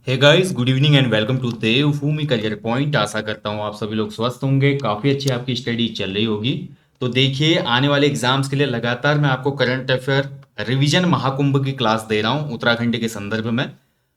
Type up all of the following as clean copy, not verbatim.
Hey guys, good evening and welcome to Devbhoomi career point. आशा करता हूँ आप सभी लोग स्वस्थ होंगे, काफ़ी अच्छी आपकी स्टडी चल रही होगी। तो देखिए, आने वाले एग्जाम्स के लिए लगातार मैं आपको करंट अफेयर रिवीजन महाकुंभ की क्लास दे रहा हूँ उत्तराखंड के संदर्भ में।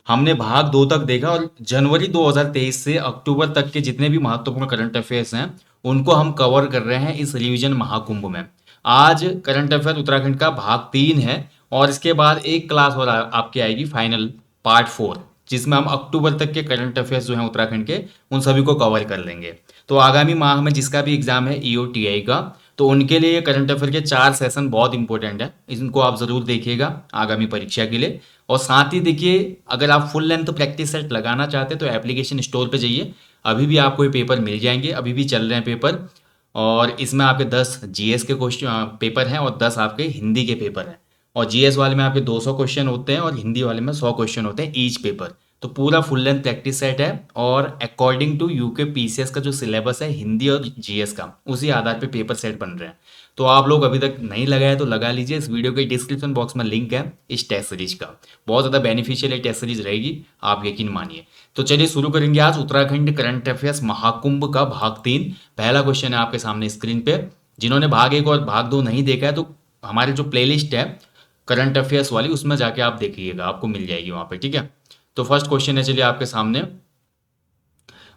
हमने भाग 2 तक देखा और जनवरी 2023 से अक्टूबर तक के जितने भी महत्वपूर्ण करंट अफेयर्स हैं उनको हम कवर कर रहे हैं इस रिवीजन महाकुंभ में। आज करंट अफेयर उत्तराखंड का भाग 3 है और इसके बाद एक क्लास और आपकी आएगी फाइनल पार्ट 4, जिसमें हम अक्टूबर तक के करंट अफेयर्स जो हैं उत्तराखंड के उन सभी को कवर कर लेंगे। तो आगामी माह में जिसका भी एग्जाम है ईओटीआई का, तो उनके लिए ये करंट अफेयर के 4 सेशन बहुत इंपॉर्टेंट है, इनको आप ज़रूर देखिएगा आगामी परीक्षा के लिए। और साथ ही देखिए, अगर आप फुल लेंथ प्रैक्टिस सेट लगाना चाहते हैं तो एप्लीकेशन स्टोर पे जाइए, अभी भी आपको ये पेपर मिल जाएंगे, अभी भी चल रहे हैं पेपर। और इसमें आपके 10 जीएस के क्वेश्चन पेपर हैं और 10 आपके हिंदी के पेपर हैं। और जीएस वाले में आपके 200 क्वेश्चन होते हैं और हिंदी वाले में 100 क्वेश्चन होते हैं ईच पेपर। तो पूरा फुल लेंथ प्रैक्टिस सेट है और अकॉर्डिंग टू यूके पीसीएस का जो सिलेबस है हिंदी और जीएस का, उसी आधार पे पेपर सेट बन रहे हैं। तो आप लोग अभी तक नहीं लगाए तो लगा लीजिए, इस वीडियो के डिस्क्रिप्शन बॉक्स में लिंक है इस टेस्ट सीरीज का। बहुत ज़्यादा बेनिफिशियल एक टेस्ट सीरीज रहेगी, आप यकीन मानिए। तो चलिए शुरू करेंगे आज उत्तराखंड करंट अफेयर्स महाकुंभ का भाग 3। पहला क्वेश्चन है आपके सामने स्क्रीन पे। जिन्होंने भाग 1 और भाग 2 नहीं देखा है तो हमारी जो प्लेलिस्ट है करंट अफेयर्स वाली, उसमें जाके आप देखिएगा, आपको मिल जाएगी वहाँ पे, ठीक है। तो फर्स्ट क्वेश्चन है चलिए आपके सामने,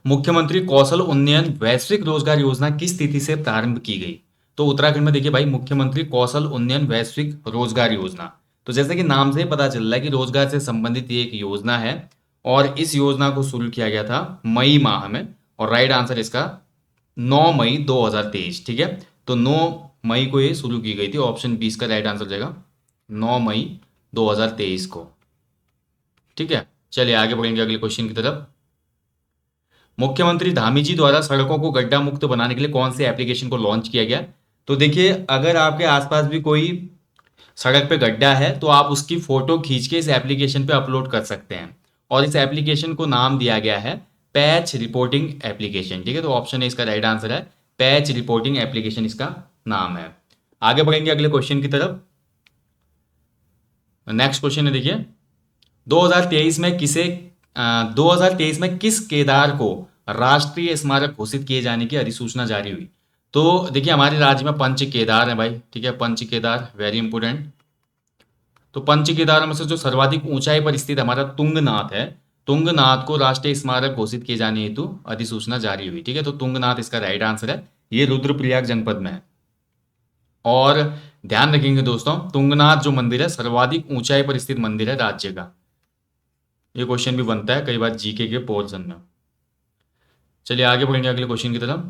मुख्यमंत्री कौशल उन्नयन वैश्विक रोजगार योजना किस तिथि से प्रारंभ की गई। तो उत्तराखंड में देखिए भाई, मुख्यमंत्री कौशल उन्नयन वैश्विक रोजगार योजना, तो जैसे कि नाम से ही पता चल रहा है कि रोजगार से संबंधित ये एक योजना है और इस योजना को शुरू किया गया था मई माह में। और राइट आंसर इसका 9 मई 2023, ठीक है। तो 9 मई को ये शुरू की गई थी, ऑप्शन 20 का राइट आंसर जाएगा 9 मई 2023 को, ठीक है। चलिए आगे बढ़ेंगे अगले क्वेश्चन की तरफ। मुख्यमंत्री धामी जी द्वारा सड़कों को गड्ढा मुक्त बनाने के लिए कौन से एप्लीकेशन को लॉन्च किया गया। तो देखिए, अगर आपके आसपास भी कोई सड़क पे गड्ढा है तो आप उसकी फोटो खींच के इस एप्लीकेशन पे अपलोड कर सकते हैं। और इस एप्लीकेशन को नाम दिया गया है पैच रिपोर्टिंग एप्लीकेशन, ठीक है। तो ऑप्शन है इसका राइट आंसर है पैच रिपोर्टिंग एप्लीकेशन, इसका नाम है। आगे बढ़ेंगे अगले क्वेश्चन की तरफ। नेक्स्ट क्वेश्चन है देखिए, 2023 में 2023 में किस केदार को राष्ट्रीय स्मारक घोषित किए जाने की अधिसूचना जारी हुई। तो देखिए, हमारे राज्य में पंच केदार है भाई, ठीक है, पंच केदार वेरी इंपोर्टेंट। तो पंच केदार में से जो सर्वाधिक ऊंचाई पर स्थित हमारा तुंगनाथ है, तुंगनाथ को राष्ट्रीय स्मारक घोषित किए जाने हेतु अधिसूचना जारी हुई, ठीक है। तो तुंगनाथ इसका राइट आंसर है, ये रुद्रप्रयाग जनपद में है। और ध्यान रखेंगे दोस्तों, तुंगनाथ जो मंदिर है सर्वाधिक ऊंचाई पर स्थित मंदिर है राज्य का। ये क्वेश्चन भी बनता है कई बार जीके के पोर्शन में। चलिए आगे बढ़ेंगे अगले क्वेश्चन की तरफ।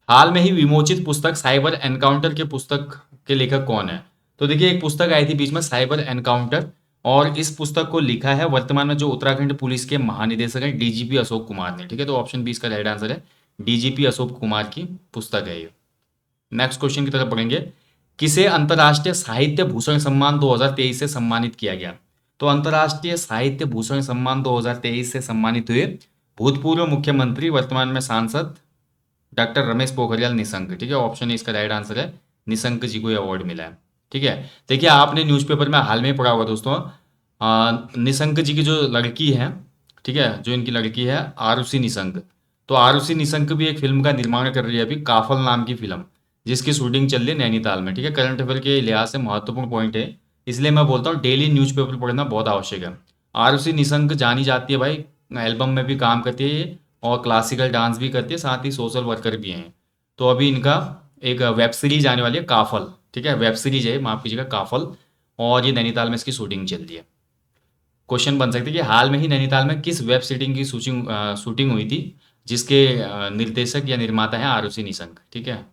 हाल में ही विमोचित पुस्तक साइबर एनकाउंटर के पुस्तक के लेखक कौन है। तो देखिए, एक पुस्तक आई थी बीच में साइबर एनकाउंटर, और इस पुस्तक को लिखा है वर्तमान में जो उत्तराखंड पुलिस के महानिदेशक हैं डीजीपी अशोक कुमार ने, ठीक है। तो ऑप्शन 20 का राइट आंसर है डीजीपी अशोक कुमार की पुस्तक है ये। नेक्स्ट क्वेश्चन की तरफ बढ़ेंगे। किसे अंतर्राष्ट्रीय साहित्य भूषण सम्मान 2023 से सम्मानित किया गया। तो अंतर्राष्ट्रीय साहित्य भूषण सम्मान 2023 से सम्मानित हुए भूतपूर्व मुख्यमंत्री वर्तमान में सांसद डॉक्टर रमेश पोखरियाल निशंक, ठीक है। ऑप्शन ए इसका राइट आंसर है, निशंक जी को अवार्ड मिला है, ठीक है। देखिए, आपने न्यूज़पेपर में हाल में पढ़ा होगा दोस्तों, निशंक जी की जो लड़की है, ठीक है, जो इनकी लड़की है आरुषि निशंक, तो आरुषि निशंक भी एक फिल्म का निर्माण कर रही है अभी, काफल नाम की फिल्म, जिसकी शूटिंग चल रही है नैनीताल में, ठीक है। करंट अफेयर के लिहाज से महत्वपूर्ण पॉइंट है, इसलिए मैं बोलता हूँ डेली न्यूज़पेपर पढ़ना बहुत आवश्यक है। आरुषि निशंक जानी जाती है भाई, एल्बम में भी काम करती है ये और क्लासिकल डांस भी करती है, साथ ही सोशल वर्कर भी हैं। तो अभी इनका एक वेब सीरीज आने वाली है काफल, ठीक है, वेब सीरीज है, माफ कीजिएगा, काफल। और ये नैनीताल में इसकी शूटिंग चल रही है। क्वेश्चन बन सकते हैं कि हाल में ही नैनीताल में किस वेब शूटिंग की शूटिंग हुई थी, जिसके निर्देशक या निर्माता हैं आरुषि निशंक, ठीक है।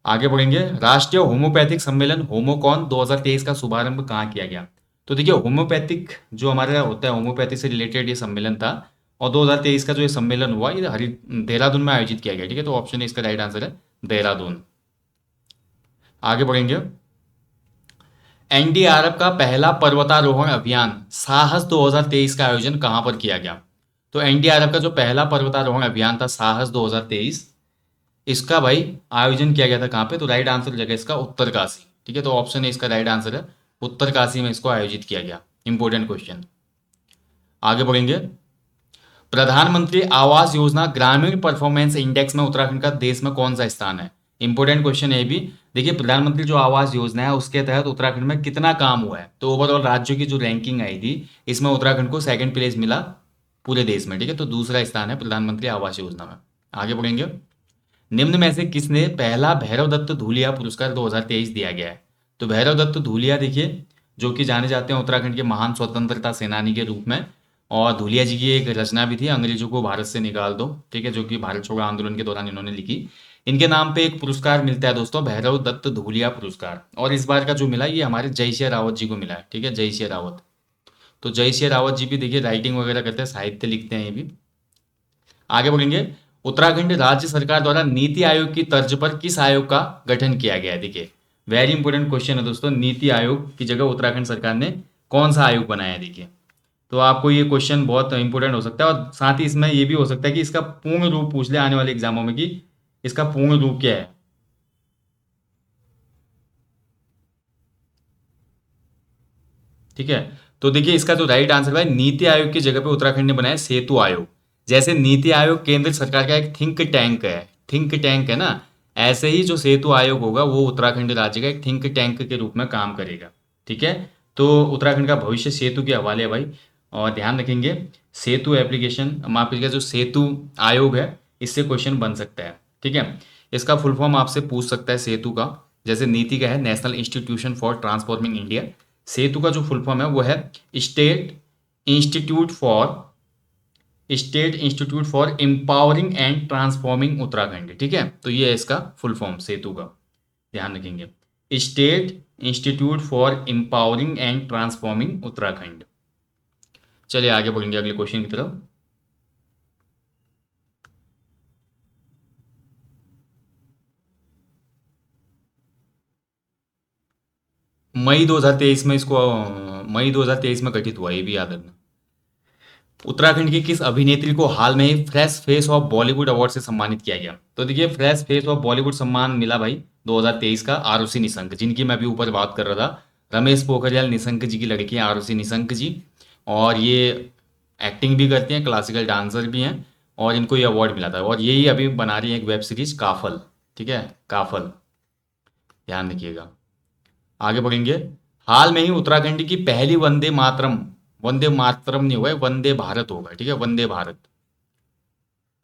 आगे बढ़ेंगे। राष्ट्रीय होम्योपैथिक सम्मेलन होमोकॉन 2023 का शुभारंभ कहाँ किया गया। तो देखिए, होम्योपैथिक जो हमारा होता है, होम्योपैथी से रिलेटेड ये सम्मेलन था और 2023 का जो ये सम्मेलन हुआ ये देहरादून में आयोजित किया गया, ठीक है। तो ऑप्शन इसका राइट आंसर है देहरादून। आगे बढ़ेंगे। एनडीआरएफ का पहला पर्वतारोहण अभियान साहस 2023 का आयोजन कहाँ पर किया गया। तो एनडीआरएफ का जो पहला पर्वतारोहण अभियान था साहस 2023, इसका भाई आयोजन किया गया था कहाँ पे। तो राइट आंसर जगह इसका उत्तरकाशी, ठीक है। तो ऑप्शन है इसका राइट आंसर है उत्तरकाशी में इसको आयोजित किया गया। Important question. आगे बढ़ेंगे। प्रधानमंत्री आवास योजना ग्रामीण परफॉर्मेंस इंडेक्स में उत्तराखंड का देश में कौन सा स्थान है? इंपॉर्टेंट क्वेश्चन है ये भी। देखिए, प्रधानमंत्री जो आवास योजना है उसके तहत उत्तराखंड में कितना काम हुआ है, तो ओवरऑल राज्यों की जो रैंकिंग आई थी इसमें उत्तराखंड को सेकंड प्लेस मिला पूरे देश में। ठीक है, तो दूसरा स्थान है प्रधानमंत्री आवास योजना में। आगे बढ़ेंगे। निम्न में से किसने पहला भैरव दत्त धूलिया पुरस्कार 2023 दिया गया है? तो भैरव दत्त धूलिया देखिए, जो कि जाने जाते हैं उत्तराखंड के महान स्वतंत्रता सेनानी के रूप में। और धूलिया जी की एक रचना भी थी, अंग्रेजों को भारत से निकाल दो, ठीक है, जो कि भारत छोड़ो आंदोलन के दौरान इन्होंने लिखी। इनके नाम पे एक पुरस्कार मिलता है दोस्तों, भैरव दत्त धूलिया पुरस्कार। और इस बार का जो मिला ये हमारे जय सिंह रावत जी को मिला है। ठीक है, जय सिंह रावत। तो जय सिंह रावत जी भी देखिए राइटिंग वगैरह करते हैं, साहित्य लिखते हैं ये भी। आगे बढ़ेंगे। उत्तराखंड राज्य सरकार द्वारा नीति आयोग की तर्ज पर किस आयोग का गठन किया गया है? देखिए, वेरी इंपॉर्टेंट क्वेश्चन है दोस्तों। नीति आयोग की जगह उत्तराखंड सरकार ने कौन सा आयोग बनाया है? देखिए, तो आपको ये क्वेश्चन बहुत इंपॉर्टेंट हो सकता है, और साथ ही इसमें ये भी हो सकता है कि इसका पूर्ण रूप पूछ ले आने वाले एग्जामों में, कि इसका पूर्ण रूप क्या है। ठीक है, तो देखिए इसका जो राइट आंसर है, नीति आयोग की जगह पे उत्तराखंड ने बनाया सेतु आयोग। जैसे नीति आयोग केंद्र सरकार का एक थिंक टैंक है, थिंक टैंक है ना, ऐसे ही जो सेतु आयोग होगा वो उत्तराखंड राज्य का एक थिंक टैंक के रूप में काम करेगा। ठीक है, तो उत्तराखंड का भविष्य सेतु के हवाले है भाई। और ध्यान रखेंगे, सेतु एप्लीकेशन, माफ कीजिएगा, जो सेतु आयोग है इससे क्वेश्चन बन सकता है। ठीक है, इसका फुल फॉर्म आपसे पूछ सकता है सेतु का। जैसे नीति का है National Institution for Transforming India, SETU का जो फुल फॉर्म है वो है State Institute for State Institute for Empowering and Transforming Uttarakhand. ठीक है, तो ये है इसका फुल फॉर्म सेतु का, ध्यान रखेंगे, state Institute for Empowering and Transforming Uttarakhand. चलिए आगे बढ़ेंगे अगले क्वेश्चन की तरफ। मई 2023 में गठित हुआ, ये भी याद रखना। उत्तराखंड की किस अभिनेत्री को हाल में ही fresh face of Bollywood award से सम्मानित किया गया? तो देखिए, फ्रेश फेस ऑफ बॉलीवुड सम्मान मिला भाई 2023 का आरुषि निशंक, जिनकी मैं अभी ऊपर बात कर रहा था। रमेश पोखरियाल निशंक जी की लड़की है आरुषि निशंक जी, और ये एक्टिंग भी करती हैं, क्लासिकल डांसर भी हैं, और इनको ये अवार्ड मिला था। और यही अभी बना रही है एक वेब सीरीज काफल। ठीक है, काफल, ध्यान रखिएगा। आगे बढ़ेंगे। हाल में ही उत्तराखंड की पहली वंदे मातरम नहीं हुआ है, वंदे भारत होगा। ठीक है, वंदे भारत।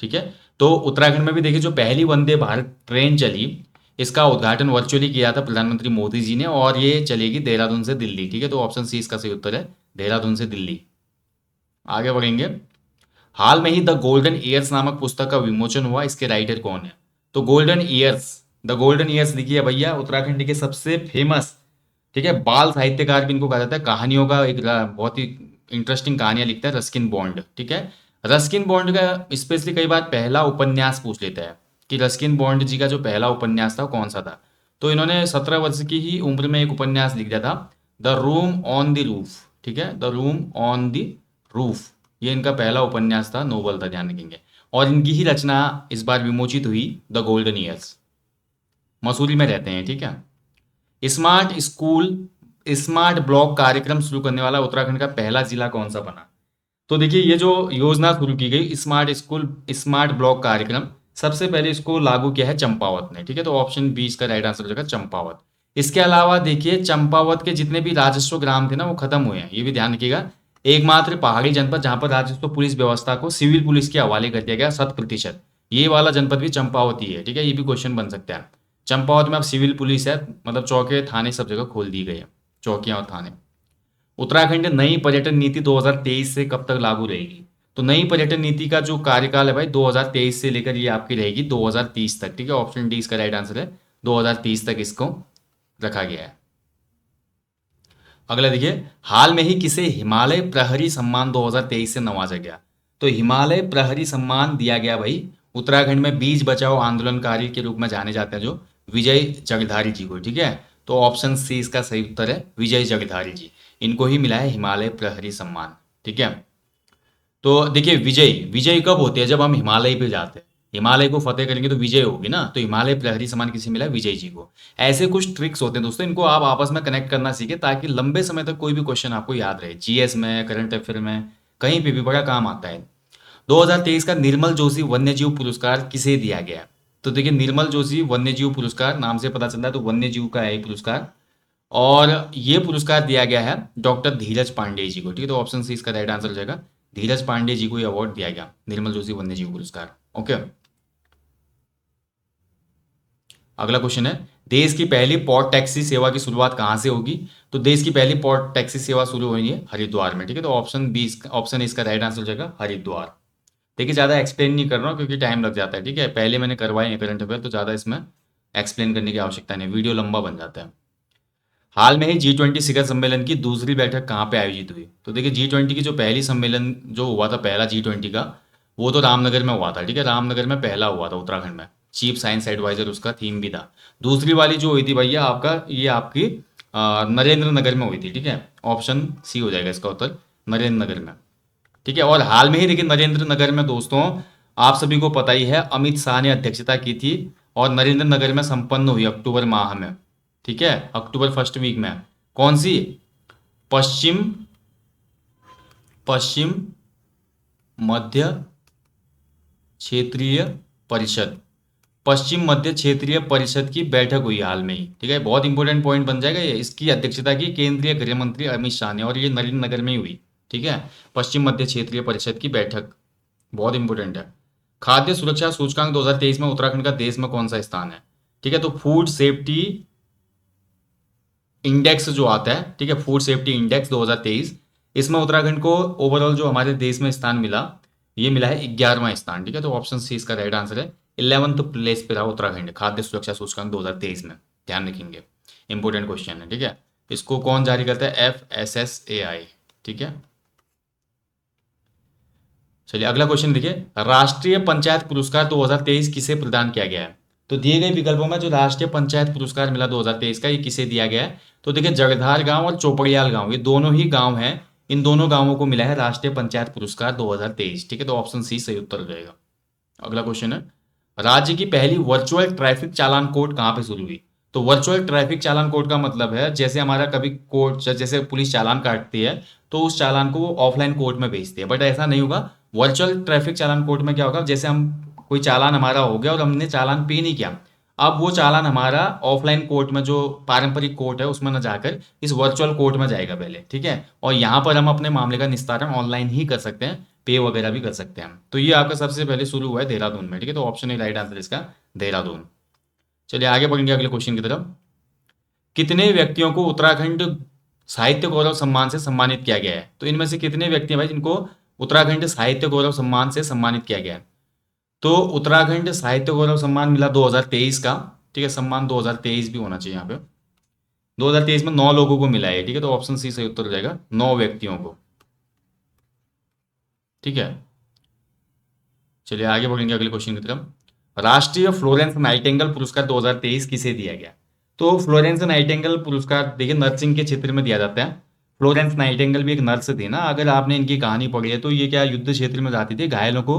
ठीक है, तो उत्तराखंड में भी देखिए जो पहली वंदे भारत ट्रेन चली, इसका उद्घाटन वर्चुअली किया था प्रधानमंत्री मोदी जी ने, और ये चलेगी देहरादून से दिल्ली। ठीक है, तो ऑप्शन सी इसका सही उत्तर है, देहरादून से दिल्ली। आगे बढ़ेंगे। हाल में ही द गोल्डन ईयर्स नामक पुस्तक का विमोचन हुआ, इसके राइटर कौन है? तो द गोल्डन ईयर्स लिखी है भैया उत्तराखंड के सबसे फेमस, ठीक है, बाल साहित्यकार भी इनको कहा जाता है, कहानियों का एक बहुत ही इंटरेस्टिंग कहानियां लिखता है, रस्किन बॉन्ड। ठीक है, रस्किन बॉन्ड का स्पेशली कई बार पहला उपन्यास पूछ लेता है कि रस्किन बॉन्ड जी का जो पहला उपन्यास था वो कौन सा था। तो इन्होंने 17 वर्ष की ही उम्र में एक उपन्यास लिख दिया था, the room on the roof. ठीक है, the room on the roof, ये इनका पहला उपन्यास था, नोवेल था, ध्यान रखेंगे। और इनकी ही रचना इस बार विमोचित हुई, द गोल्डन ईयर्स। मसूरी में रहते हैं। ठीक है, स्मार्ट ब्लॉक कार्यक्रम शुरू करने वाला उत्तराखंड का पहला जिला कौन सा बना? तो देखिए, ये जो योजना शुरू की गई स्मार्ट ब्लॉक कार्यक्रम, सबसे पहले इसको लागू किया है चंपावत ने। ठीक है, तो ऑप्शन बी इसका राइट आंसर हो जाएगा, चंपावत। इसके अलावा देखिए, चंपावत के जितने भी राजस्व ग्राम थे ना वो खत्म हुए हैं, ये भी ध्यान रखिएगा। एकमात्र पहाड़ी जनपद जहां पर राजस्व पुलिस व्यवस्था को सिविल पुलिस के हवाले कर दिया गया 100%, ये वाला जनपद भी चंपावत ही है। ठीक है, ये भी क्वेश्चन बन सकता है। चंपावत में अब सिविल पुलिस है, मतलब चौके थाने सब जगह खोल दी गई है, चौकियां और थाने। उत्तराखंड नई पर्यटन नीति 2023 से कब तक लागू रहेगी? तो नई पर्यटन नीति का जो कार्यकाल है भाई 2023 से लेकर ये आपकी रहेगी 2030 तक। ठीक है, ऑप्शन डी इसका राइट आंसर है, 2030 तक इसको रखा गया है। अगला देखिए, हाल में ही किसे हिमालय प्रहरी सम्मान 2023 से नवाजा गया? तो हिमालय प्रहरी सम्मान दिया गया भाई उत्तराखंड में बीज बचाओ आंदोलनकारी के रूप में जाने जाते हैं जो विजय जगधारी जी को। ठीक है, तो ऑप्शन सी इसका सही उत्तर है, विजय जगधारी जी, इनको ही मिला है हिमालय प्रहरी सम्मान। ठीक है, तो देखिए विजय विजय कब होती है? जब हम हिमालय पे जाते हैं, हिमालय को फतेह करेंगे तो विजय होगी ना, तो हिमालय प्रहरी सम्मान किसे मिला? विजय जी को। ऐसे कुछ ट्रिक्स होते हैं दोस्तों, इनको आप आपस में कनेक्ट करना सीखे ताकि लंबे समय तक कोई भी क्वेश्चन आपको याद रहे, जीएस में, करंट अफेयर में, कहीं पे भी बड़ा काम आता है। 2023 का निर्मल जोशी वन्यजीव पुरस्कार किसे दिया गया? तो देखिए, निर्मल जोशी वन्यजीव पुरस्कार नाम से पता चलता है, तो वन्यजीव का है ये पुरस्कार। और ये पुरस्कार दिया गया है डॉक्टर धीरज पांडे जी को। ठीक है, तो ऑप्शन सी इसका राइट आंसर हो जाएगा। धीरज पांडे जी को ये अवार्ड दिया गया, निर्मल जोशी वन्यजीव पुरस्कार। ओके, अगला क्वेश्चन है, देश की पहली पॉड टैक्सी सेवा की शुरुआत कहाँ से होगी? तो देश की पहली पॉड टैक्सी सेवा शुरू हुई है हरिद्वार में। ठीक है, तो ऑप्शन ए इसका राइट आंसर हो जाएगा, हरिद्वार। देखिए, ज़्यादा एक्सप्लेन नहीं कर रहा हूँ क्योंकि टाइम लग जाता है। ठीक है, पहले मैंने करवाए हैं करंट अफेयर, तो ज़्यादा इसमें एक्सप्लेन करने की आवश्यकता नहीं, वीडियो लंबा बन जाता है। हाल में ही G20 शिखर सम्मेलन की दूसरी बैठक कहाँ पे आयोजित हुई? तो देखिए, G20 की जो पहली सम्मेलन जो हुआ था, पहला G20 का, वो तो रामनगर में हुआ था। ठीक है, रामनगर में पहला हुआ था, उत्तराखंड में। चीफ साइंस एडवाइजर उसका थीम भी था। दूसरी वाली जो हुई थी भैया आपका, ये आपकी नरेंद्र नगर में हुई थी। ठीक है, ऑप्शन सी हो जाएगा इसका उत्तर, नरेंद्र नगर में। ठीक है, और हाल में ही देखिए नरेंद्र नगर में दोस्तों, आप सभी को पता ही है, अमित शाह ने अध्यक्षता की थी और नरेंद्र नगर में संपन्न हुई अक्टूबर माह में। ठीक है, अक्टूबर फर्स्ट वीक में। कौन सी? पश्चिम पश्चिम मध्य क्षेत्रीय परिषद, पश्चिम मध्य क्षेत्रीय परिषद की बैठक हुई हाल में ही। ठीक है, बहुत इंपॉर्टेंट पॉइंट बन जाएगा ये। इसकी अध्यक्षता की केंद्रीय गृह मंत्री अमित शाह ने, और ये नरेंद्र नगर में ही हुई। ठीक है, पश्चिम मध्य क्षेत्रीय परिषद की बैठक, बहुत इंपॉर्टेंट है। खाद्य सुरक्षा सूचकांक 2023 में उत्तराखंड का देश में कौन सा स्थान है? ठीक है, तो फूड सेफ्टी इंडेक्स जो आता है, ठीक है, फूड सेफ्टी इंडेक्स 2023, इसमें उत्तराखंड को ओवरऑल जो हमारे देश में स्थान मिला, ये मिला है 11वां स्थान। ठीक है, तो ऑप्शन सी इसका राइट आंसर है, 11th प्लेस पे रहा उत्तराखंड खाद्य सुरक्षा सूचकांक 2023 में। ध्यान रखेंगे, इंपॉर्टेंट क्वेश्चन है। ठीक है, इसको कौन जारी करता है? FSSAI। ठीक है, चलिए अगला क्वेश्चन देखिए, राष्ट्रीय पंचायत पुरस्कार 2023 किसे प्रदान किया गया है? तो दिए गए विकल्पों में जो राष्ट्रीय पंचायत पुरस्कार मिला 2023 का, ये किसे दिया गया है? तो देखिए, जगधार गांव और चौपड़ियाल गांव, ये दोनों ही गांव हैं। इन दोनों गांवों को मिला है राष्ट्रीय पंचायत पुरस्कार 2023। ठीक है, तो ऑप्शन सी सही उत्तर हो जाएगा। अगला क्वेश्चन है, राज्य की पहली वर्चुअल ट्रैफिक चालान कोड कहाँ पे शुरू हुई? तो वर्चुअल ट्रैफिक चालान कोड का मतलब है, जैसे हमारा कभी कोर्ट, जैसे पुलिस चालान काटती है तो उस चालान को वो ऑफलाइन कोर्ट में भेजती है, बट ऐसा नहीं होगा। वर्चुअल ट्रैफिक चालान कोड में क्या होगा, जैसे हम कोई चालान हमारा हो गया और हमने चालान पे नहीं किया, अब वो चालान हमारा ऑफलाइन कोर्ट में, जो पारंपरिक कोर्ट है उसमें न जाकर इस वर्चुअल कोर्ट में जाएगा पहले। ठीक है, और यहाँ पर हम अपने मामले का निस्तारण ऑनलाइन ही कर सकते हैं, पे वगैरह भी कर सकते हैं। तो ये आपका सबसे पहले शुरू हुआ है देहरादून में। ठीक है, तो ऑप्शन ए राइट आंसर इसका, देहरादून। चलिए आगे बढ़ेंगे अगले क्वेश्चन की तरफ। कितने व्यक्तियों को उत्तराखंड साहित्य गौरव सम्मान से सम्मानित किया गया है? तो इनमें से कितने व्यक्ति हैं भाई जिनको उत्तराखंड साहित्य गौरव सम्मान से सम्मानित किया गया है? तो उत्तराखंड साहित्य गौरव सम्मान मिला 2023 का। ठीक है, सम्मान 2023 भी होना चाहिए यहाँ पे। 2023 में 9 लोगों को मिला है। ठीक है, तो ऑप्शन सी सही उत्तर हो जाएगा, 9 व्यक्तियों को। ठीक है, चलिए आगे बढ़ेंगे अगले क्वेश्चन की तरफ। राष्ट्रीय फ्लोरेंस नाइटिंगेल पुरस्कार 2023 किसे दिया गया? तो फ्लोरेंस नाइटिंगेल पुरस्कार देखिए नर्सिंग के क्षेत्र में दिया जाता है। फ्लोरेंस नाइटिंगेल भी एक नर्स थी ना, अगर आपने इनकी कहानी पढ़ी है तो ये क्या युद्ध क्षेत्र में जाती थी, घायलों को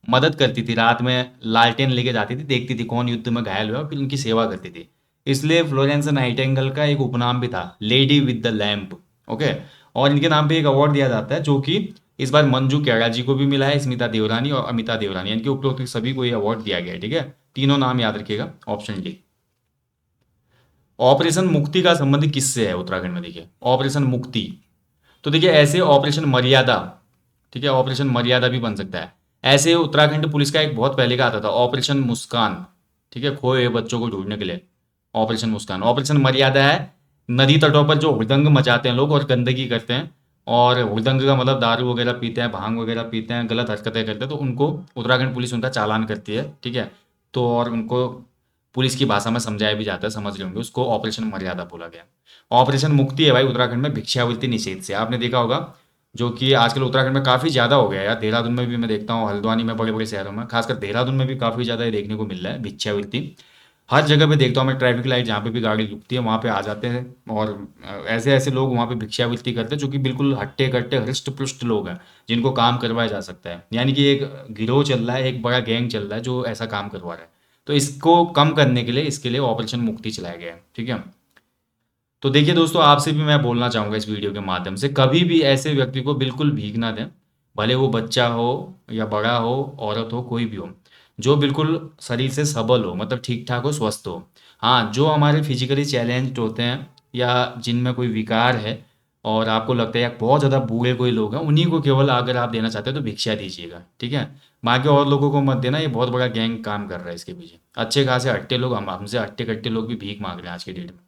मदद करती थी, रात में लालटेन लेके जाती थी, देखती थी कौन युद्ध में घायल हुआ, फिर उनकी सेवा करती थी। इसलिए फ्लोरेंस नाइटिंगेल का एक उपनाम भी था, lady with the lamp. Okay, और इनके नाम पे एक अवार्ड दिया जाता है जो कि इस बार मंजू कैरा जी को भी मिला है, स्मिता देवरानी और अमिता देवरानी, इनके उपरोक्त सभी को ये अवार्ड दिया गया है। ठीक है, तीनों नाम याद रखिएगा, ऑप्शन डी। ऑपरेशन मुक्ति का संबंध किससे है उत्तराखंड में? देखिए, ऑपरेशन मुक्ति, तो देखिए ऐसे ऑपरेशन मर्यादा, ठीक है, ऑपरेशन मर्यादा भी बन सकता है। ऐसे उत्तराखंड पुलिस का एक बहुत पहले का आता था ऑपरेशन मुस्कान। ठीक है, खोए हुए बच्चों को ढूंढने के लिए ऑपरेशन मुस्कान। ऑपरेशन मर्यादा है नदी तटों पर जो हुड़दंग मचाते हैं लोग और गंदगी करते हैं, और हुड़दंग का मतलब दारू वगैरह पीते हैं, भांग वगैरह पीते हैं, गलत हरकतें करते हैं, तो उनको उत्तराखंड पुलिस उनका चालान करती है। ठीक है, तो और उनको पुलिस की भाषा में समझाया भी जाता है, समझ रहे होंगे, उसको ऑपरेशन मर्यादा बोला गया। ऑपरेशन मुक्ति है भाई उत्तराखंड में भिक्षावृत्ति निषेध से, आपने देखा होगा, जो कि आजकल उत्तराखंड में काफ़ी ज़्यादा हो गया है यार। देहरादून में भी मैं देखता हूँ, हल्द्वानी में, बड़े बड़े शहरों में, खासकर देहरादून में भी काफ़ी ज़्यादा ये देखने को मिल रहा है भिक्षावृत्ति। हर जगह पे देखता हूँ मैं, ट्रैफिक लाइट जहाँ पे भी गाड़ी रुकती है वहाँ पे आ जाते हैं, और ऐसे ऐसे लोग वहाँ पे भिक्षावृत्ति करते हैं जो कि बिल्कुल हट्टे कट्टे हृष्ट पुष्ट लोग हैं, जिनको काम करवाया जा सकता है। यानी कि एक गिरोह चल रहा है, एक बड़ा गैंग चल रहा है जो ऐसा काम करवा रहा है। तो इसको कम करने के लिए, इसके लिए ऑपरेशन मुक्ति चलाया गया है। ठीक है, तो देखिए दोस्तों, आपसे भी मैं बोलना चाहूँगा इस वीडियो के माध्यम से, कभी भी ऐसे व्यक्ति को बिल्कुल भीख ना दें, भले वो बच्चा हो या बड़ा हो, औरत हो, कोई भी हो, जो बिल्कुल शरीर से सबल हो, मतलब ठीक ठाक हो, स्वस्थ हो। हाँ, जो हमारे फिजिकली चैलेंज्ड होते हैं या जिनमें कोई विकार है और आपको लगता है या बहुत ज़्यादा बूढ़े कोई लोग हैं, उन्हीं को केवल अगर आप देना चाहते हो तो भिक्षा दीजिएगा, ठीक है। बाकी और लोगों को मत देना, ये बहुत बड़ा गैंग काम कर रहा है इसके पीछे। अच्छे खासे हट्टे लोग, हमसे हट्टे कट्टे लोग भी भीख मांग रहे हैं आज के डेट में।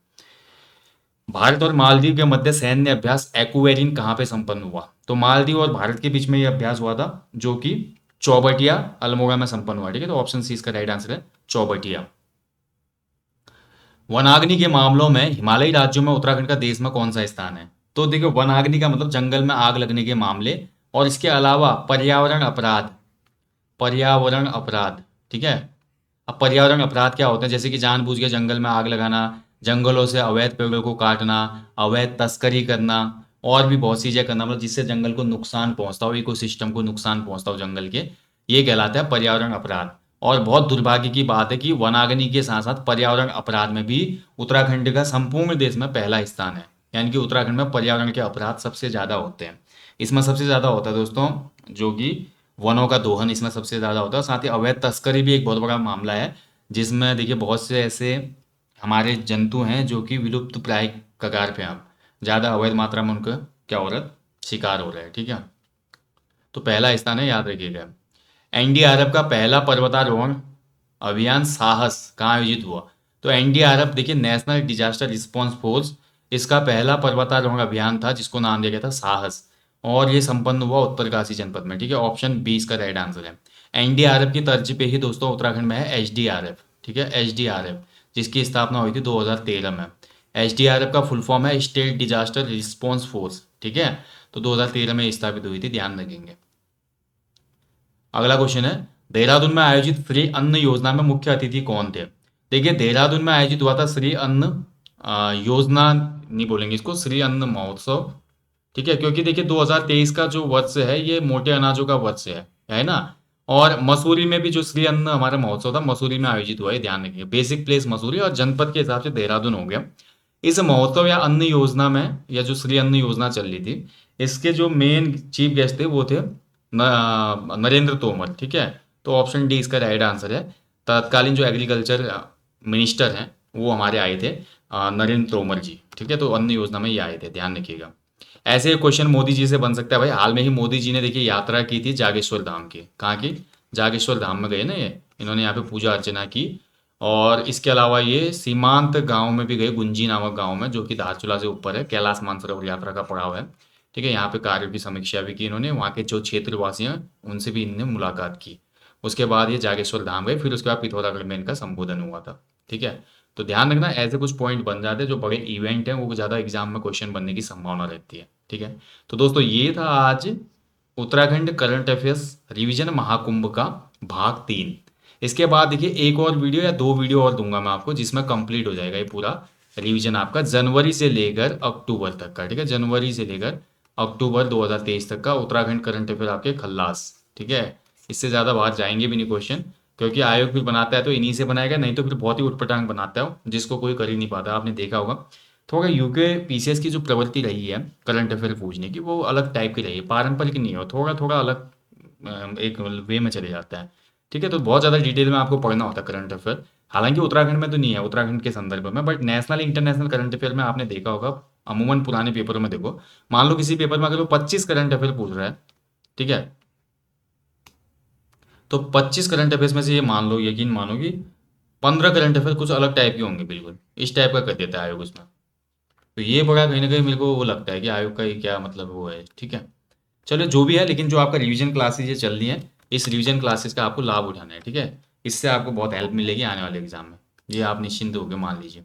भारत और मालदीव के मध्य सैन्य अभ्यास एक्वेरिन कहाँ पे संपन्न हुआ? तो मालदीव और भारत के बीच में ये अभ्यास हुआ था, जो कि चौबटिया अल्मोड़ा में संपन्न हुआ, ठीक है। तो ऑप्शन सी इसका राइट आंसर है, चौबटिया। वनाग्नि के मामलों में हिमालयी राज्यों में उत्तराखंड का देश में कौन सा स्थान है? तो देखिए, वनाग्नि का मतलब जंगल में आग लगने के मामले, और इसके अलावा पर्यावरण अपराध, पर्यावरण अपराध, ठीक है। अब पर्यावरण अपराध क्या होते हैं? जैसे कि जानबूझ के जंगल में आग लगाना, जंगलों से अवैध पेड़ों को काटना, अवैध तस्करी करना, और भी बहुत चीजें करना, मतलब जिससे जंगल को नुकसान पहुंचता हो, इकोसिस्टम को नुकसान पहुंचता हो जंगल के, ये कहलाता है पर्यावरण अपराध। और बहुत दुर्भाग्य की बात है कि वनाग्नि के साथ साथ पर्यावरण अपराध में भी उत्तराखंड का संपूर्ण देश में पहला स्थान है। यानी कि उत्तराखंड में पर्यावरण के अपराध सबसे ज्यादा होते हैं। इसमें सबसे ज्यादा होता है दोस्तों, जो कि वनों का दोहन इसमें सबसे ज़्यादा होता है। साथ ही अवैध तस्करी भी एक बहुत बड़ा मामला है, जिसमें देखिए बहुत से ऐसे हमारे जंतु हैं जो कि विलुप्त प्राय कगार पे हैं। अब ज़्यादा अवैध मात्रा में उनका क्या हो रहा है? शिकार हो रहा है, ठीक है। तो पहला स्थान है, याद रखिएगा। एनडीआरएफ का पहला पर्वतारोहण अभियान साहस कहाँ आयोजित हुआ? तो एनडीआरएफ देखिए नेशनल डिजास्टर रिस्पांस फोर्स, इसका पहला पर्वतारोहण अभियान था जिसको नाम दिया गया था साहस, और ये संपन्न हुआ उत्तरकाशी जनपद में, ठीक है। ऑप्शन बी इसका राइट आंसर है। एनडीआरएफ की तर्ज पे ही दोस्तों उत्तराखंड में है एचडीआरएफ, ठीक है। एचडीआरएफ जिसकी स्थापना हुई थी 2013 में। एचडीआरएफ का फुल फॉर्म है स्टेट डिजास्टर रिस्पांस फोर्स, ठीक है। तो 2013 में स्थापित हुई थी, ध्यान रखेंगे। अगला क्वेश्चन है, देहरादून में आयोजित फ्री अन्न योजना में मुख्य अतिथि कौन थे? देखिए देहरादून में आयोजित हुआ था श्री अन्न योजना, नहीं बोलेंगे इसको, श्री अन्न महोत्सव, ठीक है। क्योंकि देखिए 2023 का जो वर्ष है ये मोटे अनाजों का वर्ष है ना। और मसूरी में भी जो श्री अन्न हमारा महोत्सव था, मसूरी में आयोजित हुआ है, ध्यान रखिए। बेसिक प्लेस मसूरी और जनपद के हिसाब से देहरादून हो गया। इस महोत्सव या अन्न योजना में, या जो श्री अन्न योजना चल रही थी, इसके जो मेन चीफ गेस्ट थे वो थे नरेंद्र तोमर, ठीक है। तो ऑप्शन डी इसका राइट आंसर है। तत्कालीन जो एग्रीकल्चर मिनिस्टर हैं वो हमारे आए थे, नरेंद्र तोमर जी, ठीक है। तो अन्न योजना में ये आए थे, ध्यान रखिएगा। ऐसे क्वेश्चन मोदी जी से बन सकता है भाई। हाल में ही मोदी जी ने देखिए यात्रा की थी जागेश्वर धाम की। कहाँ की? जागेश्वर धाम में गए ना ये, इन्होंने यहाँ पे पूजा अर्चना की। और इसके अलावा ये सीमांत गांव में भी गए, गुंजी नामक गांव में, जो कि धारचूला से ऊपर है। कैलाश मानसरोवर यात्रा का पड़ाव है, ठीक है। यहाँ पे कार्यों की समीक्षा भी की इन्होंने, वहाँ के जो क्षेत्रवासी हैं उनसे भी इन्होंने मुलाकात की। उसके बाद ये जागेश्वर धाम गए, फिर उसके बाद पिथौरागढ़ में इनका संबोधन हुआ था, ठीक है। तो ध्यान रखना, ऐसे कुछ पॉइंट बन जाते हैं जो बड़े इवेंट हैं, वो ज़्यादा एग्जाम में क्वेश्चन बनने की संभावना रहती है, ठीक है। तो दोस्तों ये था आज Uttarakhand current affairs revision Mahakumbh का भाग 3। इसके बाद देखिए एक और वीडियो या 2 वीडियो और दूंगा मैं आपको, जिसमें कंप्लीट हो जाएगा ये पूरा रिवीजन आपका जनवरी से लेकर अक्टूबर तक का, ठीक है। जनवरी से लेकर अक्टूबर 2023 तक का उत्तराखंड करंट अफेयर आपके खल्लास, ठीक है। इससे ज़्यादा बाहर जाएंगे भी नहीं क्वेश्चन, क्योंकि आयोग फिर बनाता है तो इन्हीं से बनाएगा, नहीं तो फिर बहुत ही उटपटांग बनाता है जिसको कोई कर ही नहीं पाता, आपने देखा होगा। थोड़ा यूके पीसीएस की जो प्रवृत्ति रही है करंट अफेयर पूछने की, वो अलग टाइप की रही है, पारंपरिक नहीं हो, थोड़ा थोड़ा अलग एक वे में चले जाता है, ठीक है। तो बहुत ज़्यादा डिटेल में आपको पढ़ना होता है करंट अफेयर। हालांकि उत्तराखंड में तो नहीं है, उत्तराखंड के संदर्भ में, but national international current affair में आपने देखा होगा, अमूमन पुराने पेपरों में देखो, मान लो किसी पेपर में अगर वो 25 करंट अफेयर पूछ रहा है, ठीक है, तो 25 करंट अफेयर्स में से ये मान लो, यकीन मानो कि 15 करंट अफेयर कुछ अलग टाइप के होंगे, बिल्कुल इस टाइप का कर देता है आयोग उसमें। तो ये बड़ा कहीं ना कहीं मेरे को वो लगता है कि आयोग का ये क्या मतलब वो है, ठीक है। चलो जो भी है, लेकिन जो आपका रिवीजन क्लासेज ये चल रही है, इस रिवीजन क्लासेस का आपको लाभ उठाना है, ठीक है। इससे आपको बहुत हेल्प मिलेगी आने वाले एग्जाम में, ये आप निश्चिंत होकर मान लीजिए।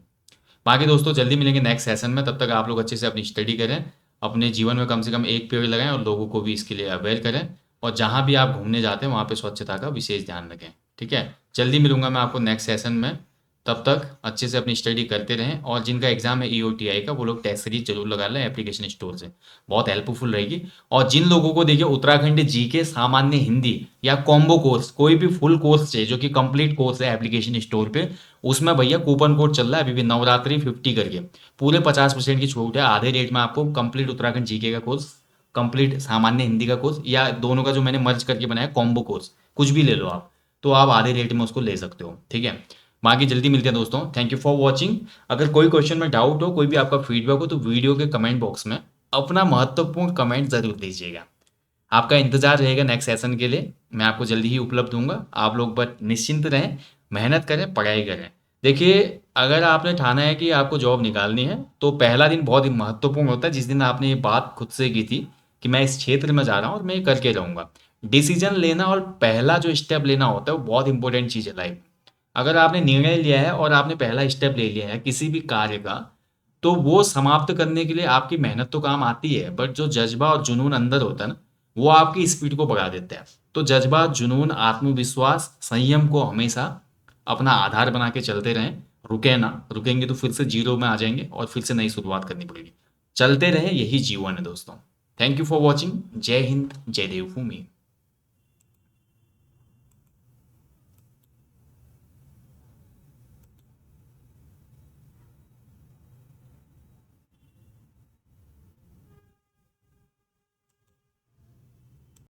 बाकी दोस्तों जल्दी मिलेंगे नेक्स्ट सेशन में, तब तक आप लोग अच्छे से अपनी स्टडी करें, अपने जीवन में कम से कम एक पेड़ लगाएं और लोगों को भी इसके लिए अवेयर करें। और जहाँ भी आप घूमने जाते हैं वहाँ पे स्वच्छता का विशेष ध्यान रखें, ठीक है। जल्दी मिलूंगा मैं आपको नेक्स्ट सेशन में, तब तक अच्छे से अपनी स्टडी करते रहें। और जिनका एग्जाम है ईओटीआई का, वो लोग टेस्ट सीरीज जरूर लगा लें एप्लीकेशन स्टोर से, बहुत हेल्पफुल रहेगी। और जिन लोगों को देखिए उत्तराखंड जीके सामान्य हिंदी या कॉम्बो कोर्स, कोई भी फुल कोर्स चाहिए जो कि कंप्लीट कोर्स है एप्लीकेशन स्टोर पे, उसमें भैया कूपन कोड चल रहा है अभी भी, नवरात्रि 50 करके, पूरे 50% की छूट है, आधे रेट में आपको कंप्लीट उत्तराखंड जीके का कोर्स कंप्लीट सामान्य हिंदी का कोर्स, या दोनों का जो मैंने मर्ज करके बनाया कॉम्बो कोर्स, कुछ भी ले लो आप, तो आप आधे रेट में उसको ले सकते हो। ठीक है, बाकी जल्दी मिलते हैं दोस्तों। Thank you for watching. अगर कोई क्वेश्चन में डाउट हो, कोई भी आपका फीडबैक हो, तो वीडियो के कमेंट बॉक्स में अपना महत्वपूर्ण कमेंट जरूर दीजिएगा। आपका इंतजार रहेगा नेक्स्ट सेशन के लिए, मैं आपको जल्दी ही उपलब्ध दूंगा। आप लोग बस निश्चिंत रहें, मेहनत करें, पढ़ाई करें। देखिए, अगर आपने ठाना है कि आपको जॉब निकालनी है, तो पहला दिन बहुत ही महत्वपूर्ण होता है, जिस दिन आपने ये बात खुद से की थी कि मैं इस क्षेत्र में जा रहा हूँ और मैं ये करके रहूँगा। डिसीजन लेना और पहला जो स्टेप लेना होता है वो बहुत इंपॉर्टेंट चीज़ है लाइफ में। अगर आपने निर्णय लिया है और आपने पहला स्टेप ले लिया है किसी भी कार्य का, तो वो समाप्त करने के लिए आपकी मेहनत तो काम आती है, बट जो जज्बा और जुनून अंदर होता है ना, वो आपकी स्पीड को बढ़ा देता है। तो जज्बा, जुनून, आत्मविश्वास, संयम को हमेशा अपना आधार बना के चलते रहें। रुके ना, रुकेंगे तो फिर से जीरो में आ जाएंगे और फिर से नई शुरुआत करनी पड़ेगी। चलते रहें, यही जीवन है दोस्तों। Thank you for watching. जय हिंद, जय देवभूमि।